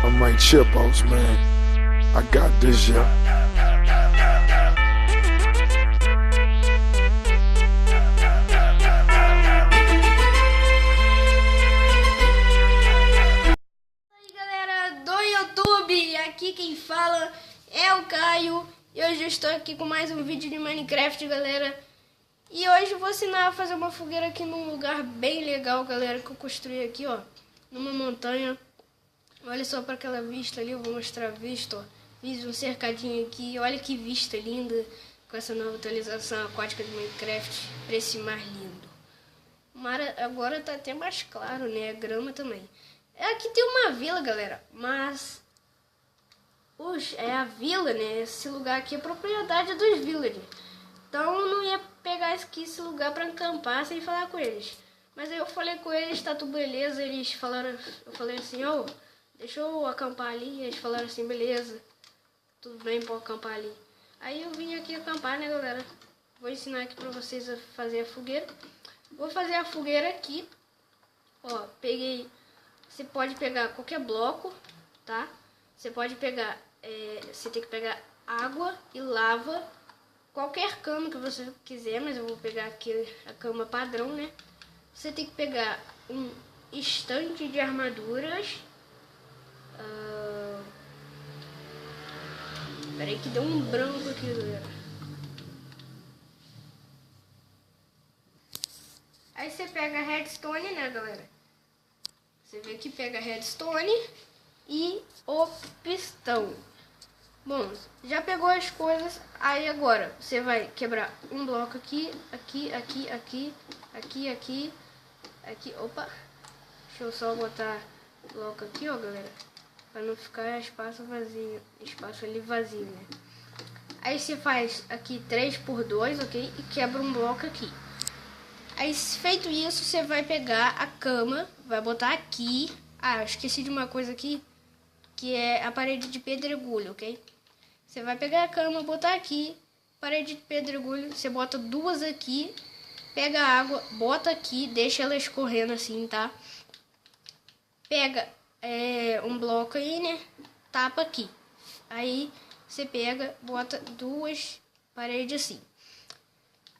I'm like Chipos, man. I got this, yeah. Aqui quem fala é o Caio e hoje eu estou aqui com mais um vídeo de Minecraft, galera. E hoje eu vou ensinar a fazer uma fogueira aqui num lugar bem legal, galera, que eu construí aqui, ó, numa montanha. Olha só para aquela vista ali, eu vou mostrar a vista, ó. Fiz um cercadinho aqui, olha que vista linda com essa nova atualização aquática de Minecraft, para esse mar lindo. O mar agora tá até mais claro, né, a grama também. Aqui tem uma vila, galera, mas... Puxa, é a vila, né? Esse lugar aqui é propriedade dos villagers. Então eu não ia pegar esse lugar pra acampar sem falar com eles. Mas aí eu falei com eles, tá tudo beleza. Eles falaram, eu falei assim, ô, deixa eu acampar ali. Eles falaram assim, beleza, tudo bem, pode acampar ali. Aí eu vim aqui acampar, né, galera? Vou ensinar aqui pra vocês a fazer a fogueira. Vou fazer a fogueira aqui. Ó, peguei, você pode pegar qualquer bloco, tá? Você pode pegar, você tem que pegar água e lava, qualquer cama que você quiser, mas eu vou pegar aqui a cama padrão, né? Você tem que pegar um estante de armaduras. Peraí que deu um branco aqui, galera. Aí você pega a redstone, né, galera? Você vê que pega a redstone e o pistão. Bom, já pegou as coisas. Aí agora você vai quebrar um bloco aqui, aqui. Opa, deixa eu só botar bloco aqui, ó, galera, para não ficar espaço vazio, espaço ali vazio, né? Aí você faz aqui 3x2, ok, e quebra um bloco aqui. Aí feito isso, você vai pegar a cama, vai botar aqui. Ah, eu esqueci de uma coisa aqui, que é a parede de pedregulho, ok? Você vai pegar a cama, botar aqui, parede de pedregulho, você bota duas aqui, pega a água, bota aqui, deixa ela escorrendo assim, tá? Pega um bloco aí, né? Tapa aqui. Aí você pega, bota duas paredes assim.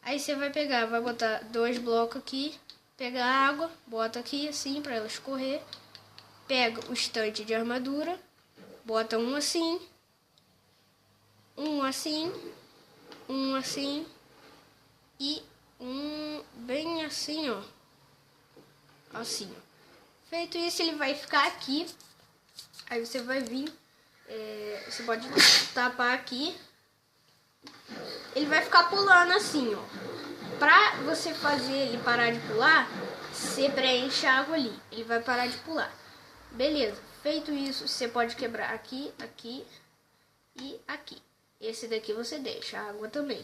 Aí você vai pegar, vai botar dois blocos aqui, pega a água, bota aqui assim para ela escorrer. Pega o estante de armadura, bota um assim, um assim, um assim e um bem assim, ó. Assim, ó. Feito isso, ele vai ficar aqui. Aí você vai vir, você pode tapar aqui. Ele vai ficar pulando assim, ó. Pra você fazer ele parar de pular, você preenche a água ali. Ele vai parar de pular. Beleza, feito isso, você pode quebrar aqui, aqui e aqui. Esse daqui você deixa, a água também.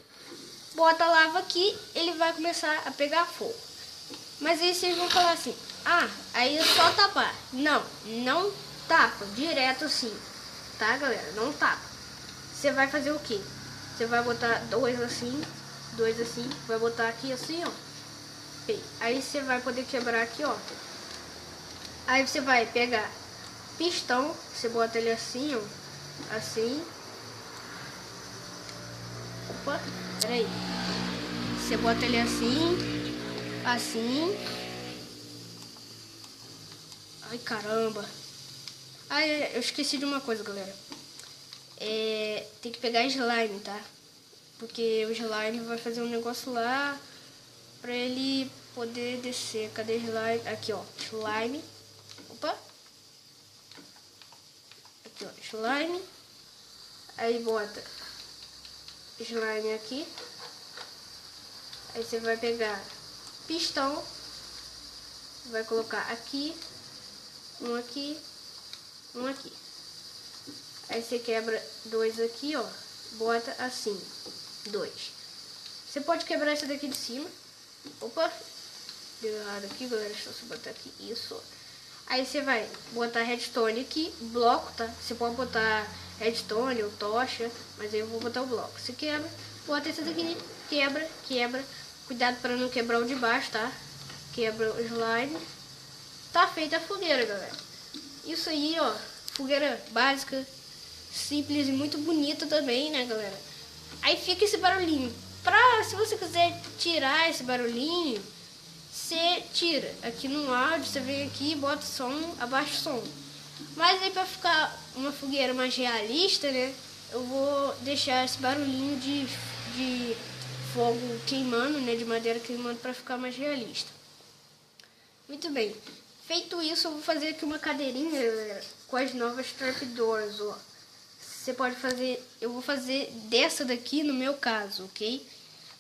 Bota a lava aqui, ele vai começar a pegar fogo. Mas aí vocês vão falar assim, ah, aí é só tapar. Não, não tapa, direto assim, tá, galera? Não tapa. Você vai fazer o quê? Você vai botar dois assim, vai botar aqui assim, ó. Aí você vai poder quebrar aqui, ó. Aí você vai pegar pistão, você bota ele assim, ó, assim. Opa, peraí. Você bota ele assim, assim. Ai, caramba. Ai, eu esqueci de uma coisa, galera. Tem que pegar slime, tá? Porque o slime vai fazer um negócio lá pra ele poder descer. Cadê slime? Aqui, ó, slime. Opa. Aqui, ó, slime. Aí bota slime aqui. Aí você vai pegar pistão. Vai colocar aqui. Um aqui. Um aqui. Aí você quebra dois aqui, ó. Bota assim. Dois. Você pode quebrar esse daqui de cima. Opa. Deu errado aqui, galera. Deixa eu só botar aqui. Isso. Aí você vai botar redstone aqui, bloco, tá? Você pode botar redstone ou tocha, mas aí eu vou botar o bloco. Você quebra, bota esse daqui, quebra, quebra. Cuidado para não quebrar o de baixo, tá? Quebra o slime. Tá feita a fogueira, galera. Isso aí, ó, fogueira básica, simples e muito bonita também, né, galera? Aí fica esse barulhinho. Se você quiser tirar esse barulhinho, você tira. Aqui no áudio, você vem aqui, bota o som, abaixa o som. Mas aí pra ficar uma fogueira mais realista, né, eu vou deixar esse barulhinho de fogo queimando, né, de madeira queimando, pra ficar mais realista. Muito bem. Feito isso, eu vou fazer aqui uma cadeirinha, galera, com as novas trapdoors, ó. Você pode fazer, eu vou fazer dessa daqui no meu caso, ok?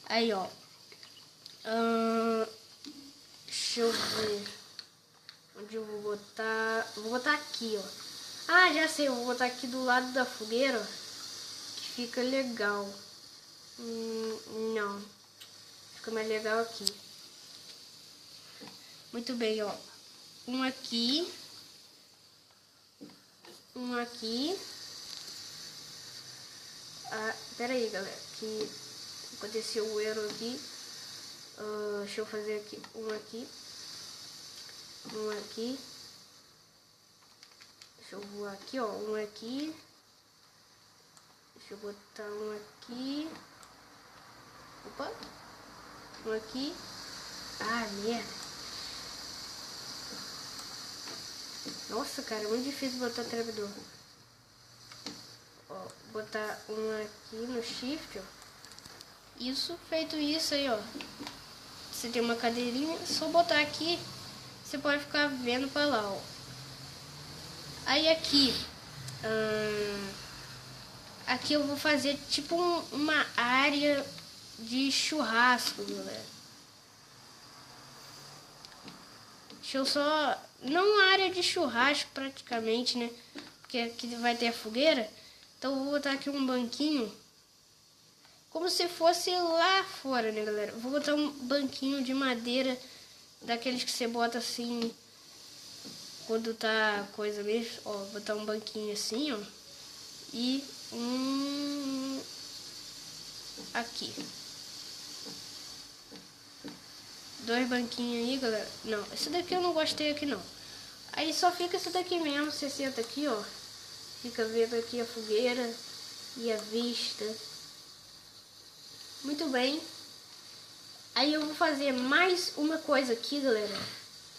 Aí, ó. Deixa eu ver. Onde eu vou botar? Vou botar aqui, ó. Ah, já sei, eu vou botar aqui do lado da fogueira, ó, que fica legal. Não. Fica mais legal aqui. Muito bem, ó. Um aqui. Um aqui. Ah, pera aí, galera, que aconteceu o erro aqui. Deixa eu fazer aqui. Um aqui. Um aqui. Deixa eu voar aqui, ó. Um aqui. Deixa eu botar um aqui. Opa. Um aqui. Ah, merda. Nossa, cara, é muito difícil botar trapdoor. Ó, botar um aqui no shift, ó. Isso, feito isso aí, ó. Você tem uma cadeirinha, só botar aqui, você pode ficar vendo pra lá, ó. Aí aqui, aqui eu vou fazer tipo uma área de churrasco, galera. Deixa eu só... Não uma área de churrasco praticamente, né? Porque aqui vai ter a fogueira. Então eu vou botar aqui um banquinho. Como se fosse lá fora, né, galera? Vou botar um banquinho de madeira. Daqueles que você bota assim... Quando tá coisa mesmo. Ó, vou botar um banquinho assim, ó. E aqui. 2 banquinhos aí, galera. Não, esse daqui eu não gostei aqui, não. Aí só fica esse daqui mesmo. Você senta aqui, ó. Fica vendo aqui a fogueira e a vista. Muito bem. Aí eu vou fazer mais uma coisa aqui, galera.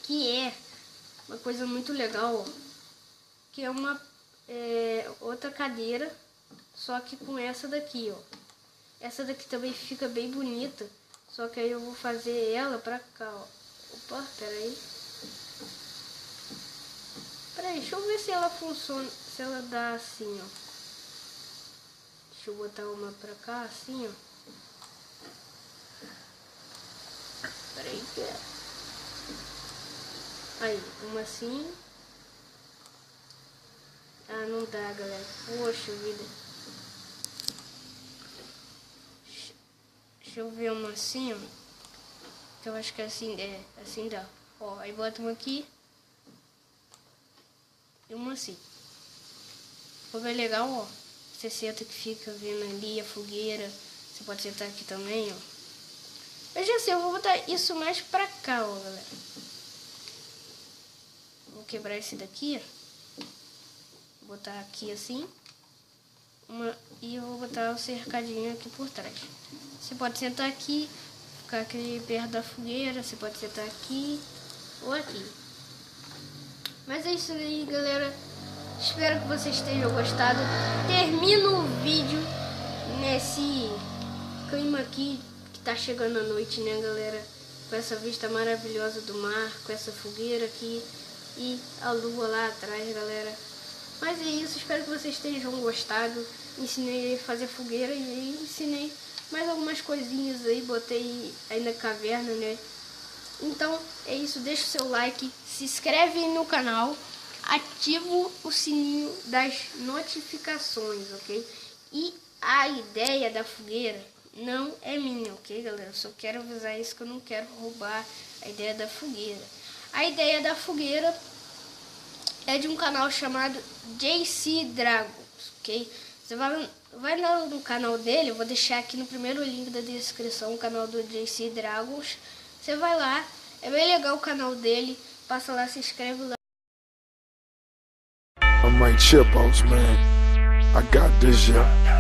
Que é uma coisa muito legal, ó. Que é uma outra cadeira. Só que com essa daqui, ó. Essa daqui também fica bem bonita. Só que aí eu vou fazer ela pra cá, ó. Opa, peraí. Peraí, deixa eu ver se ela funciona. Se ela dá assim, ó. Deixa eu botar uma pra cá, assim, ó. Peraí. Aí, uma assim. Ah, não dá, galera. Poxa vida. Deixa eu ver uma assim, ó. Que eu acho que assim, assim dá. Ó, aí bota uma aqui. E uma assim. Ficou bem legal, ó. Você senta que fica vendo ali a fogueira. Você pode sentar aqui também, ó. Veja assim, eu vou botar isso mais pra cá, ó, galera. Vou quebrar esse daqui, ó. Vou botar aqui assim. E eu vou botar o cercadinho aqui por trás. Você pode sentar aqui, ficar aqui perto da fogueira. Você pode sentar aqui ou aqui. Mas é isso aí, galera. Espero que vocês tenham gostado. Termino o vídeo nesse clima aqui que tá chegando a noite, né, galera? Com essa vista maravilhosa do mar, com essa fogueira aqui e a lua lá atrás, galera. Mas é isso, espero que vocês tenham gostado. Ensinei a fazer fogueira e ensinei mais algumas coisinhas aí, botei aí na caverna, né? Então é isso, deixa o seu like, se inscreve no canal, ativa o sininho das notificações, ok? E a ideia da fogueira não é minha, ok, galera? Eu só quero avisar isso, que eu não quero roubar a ideia da fogueira. A ideia da fogueira é de um canal chamado JC Dragons, ok? Você vai lá no canal dele, eu vou deixar aqui no primeiro link da descrição o canal do JC Dragons. Você vai lá, é bem legal o canal dele, passa lá, se inscreve lá. might chip outs, man. I got this, yeah.